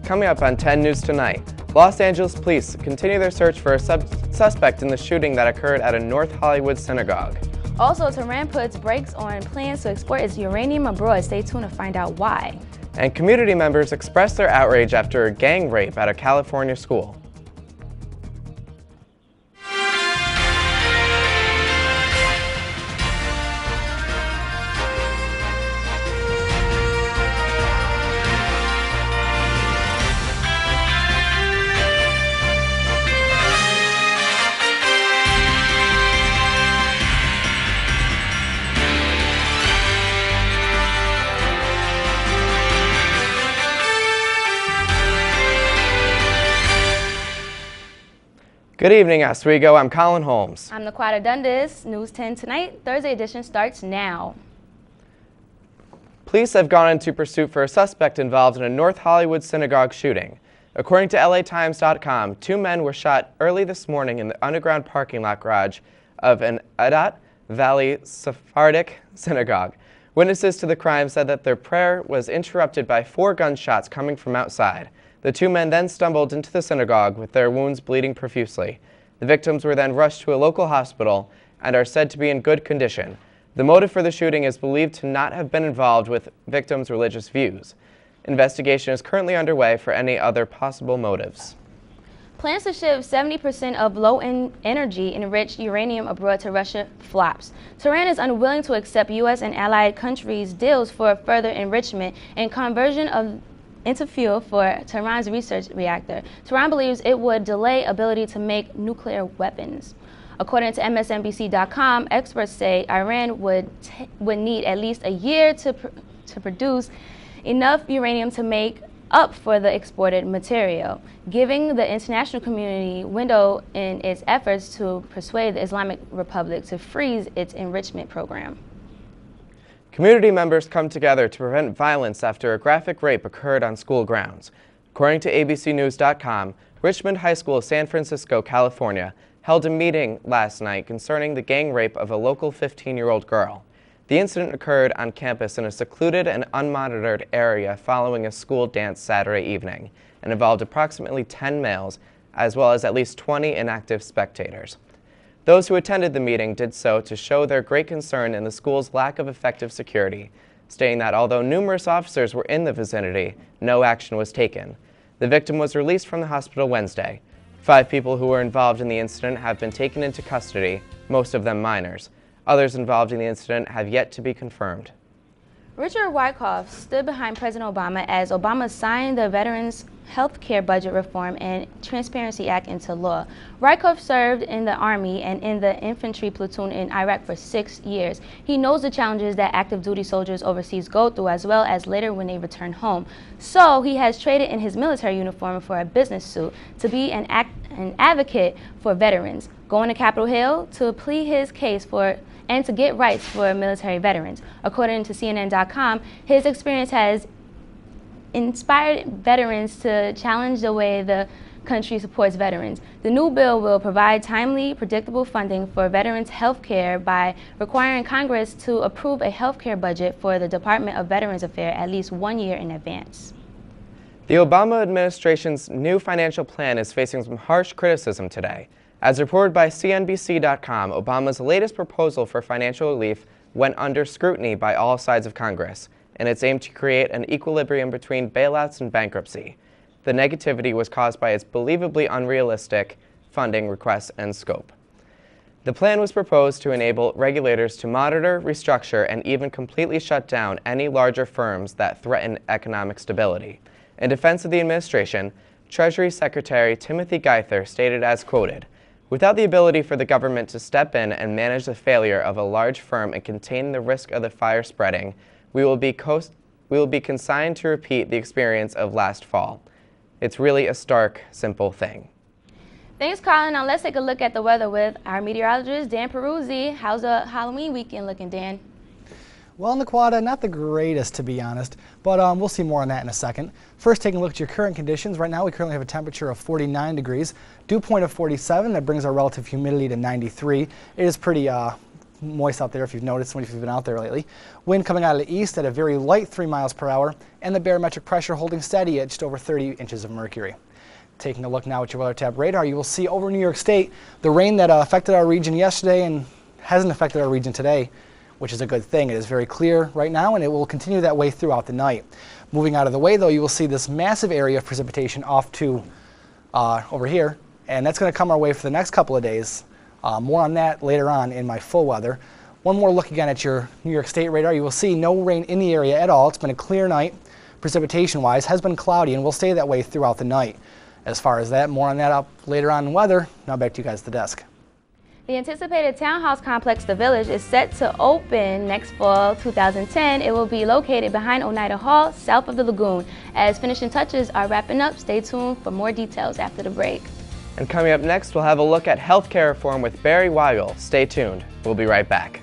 coming up on 10 News Tonight. Los Angeles police continue their search for a suspect in the shooting that occurred at a North Hollywood synagogue. Also, Tehran puts brakes on plans to export its uranium abroad. Stay tuned to find out why. And community members expressed their outrage after a gang rape at a California school. Good evening, Oswego. I'm Colin Holmes. I'm Naquata Dundas. News 10 Tonight, Thursday edition starts now. Police have gone into pursuit for a suspect involved in a North Hollywood synagogue shooting. According to LATimes.com, 2 men were shot early this morning in the underground parking lot garage of an Adat Valley Sephardic synagogue. Witnesses to the crime said that their prayer was interrupted by 4 gunshots coming from outside. The 2 men then stumbled into the synagogue with their wounds bleeding profusely. The victims were then rushed to a local hospital and are said to be in good condition. The motive for the shooting is believed to not have been involved with victims' religious views. Investigation is currently underway for any other possible motives. Plans to ship 70% of low-energy enriched uranium abroad to Russia flops. Tehran is unwilling to accept U.S. and allied countries' deals for further enrichment and conversion into fuel for Tehran's research reactor. Tehran believes it would delay ability to make nuclear weapons. According to MSNBC.com, experts say Iran would need at least a year to produce enough uranium to make up for the exported material, giving the international community window in its efforts to persuade the Islamic Republic to freeze its enrichment program. Community members come together to prevent violence after a graphic rape occurred on school grounds. According to ABCnews.com, Richmond High School, San Francisco, California, held a meeting last night concerning the gang rape of a local 15-year-old girl. The incident occurred on campus in a secluded and unmonitored area following a school dance Saturday evening and involved approximately 10 males, as well as at least 20 inactive spectators. Those who attended the meeting did so to show their great concern in the school's lack of effective security, stating that although numerous officers were in the vicinity, no action was taken. The victim was released from the hospital Wednesday. 5 people who were involved in the incident have been taken into custody, most of them minors. Others involved in the incident have yet to be confirmed. Richard Wyckoff stood behind President Obama as Obama signed the Veterans Health Care Budget Reform and Transparency Act into law. Wyckoff served in the Army and in the infantry platoon in Iraq for 6 years. He knows the challenges that active duty soldiers overseas go through, as well as later when they return home. So he has traded in his military uniform for a business suit to be an advocate for veterans, going to Capitol Hill to plead his case and to get rights for military veterans. According to CNN.com, his experience has inspired veterans to challenge the way the country supports veterans. The new bill will provide timely, predictable funding for veterans' health care by requiring Congress to approve a health care budget for the Department of Veterans Affairs at least 1 year in advance. The Obama administration's new financial plan is facing some harsh criticism today. As reported by CNBC.com, Obama's latest proposal for financial relief went under scrutiny by all sides of Congress, and its aim to create an equilibrium between bailouts and bankruptcy. The negativity was caused by its believably unrealistic funding requests and scope. The plan was proposed to enable regulators to monitor, restructure, and even completely shut down any larger firms that threaten economic stability. In defense of the administration, Treasury Secretary Timothy Geithner stated as quoted, "Without the ability for the government to step in and manage the failure of a large firm and contain the risk of the fire spreading, we will be consigned to repeat the experience of last fall. It's really a stark, simple thing." Thanks, Colin. Now let's take a look at the weather with our meteorologist, Dan Peruzzi. How's the Halloween weekend looking, Dan? Well, Naquata, not the greatest, to be honest, but we'll see more on that in a second. First, taking a look at your current conditions. Right now, we currently have a temperature of 49 degrees, dew point of 47. That brings our relative humidity to 93. It is pretty moist out there if you've noticed, if you've been out there lately. Wind coming out of the east at a very light 3 miles per hour, and the barometric pressure holding steady at just over 30 inches of mercury. Taking a look now at your weather tab radar, you will see over New York State the rain that affected our region yesterday and hasn't affected our region today, which is a good thing. It is very clear right now, and it will continue that way throughout the night. Moving out of the way, though, you will see this massive area of precipitation off to over here, and that's going to come our way for the next couple of days. More on that later on in my full weather. One more look again at your New York State radar. You will see no rain in the area at all. It's been a clear night. Precipitation-wise, has been cloudy and will stay that way throughout the night. As far as that, more on that up later on in weather. Now back to you guys at the desk. The anticipated townhouse complex, The Village, is set to open next fall 2010. It will be located behind Oneida Hall, south of the lagoon. As finishing touches are wrapping up, stay tuned for more details after the break. And coming up next, we'll have a look at healthcare reform with Barry Weigel. Stay tuned. We'll be right back.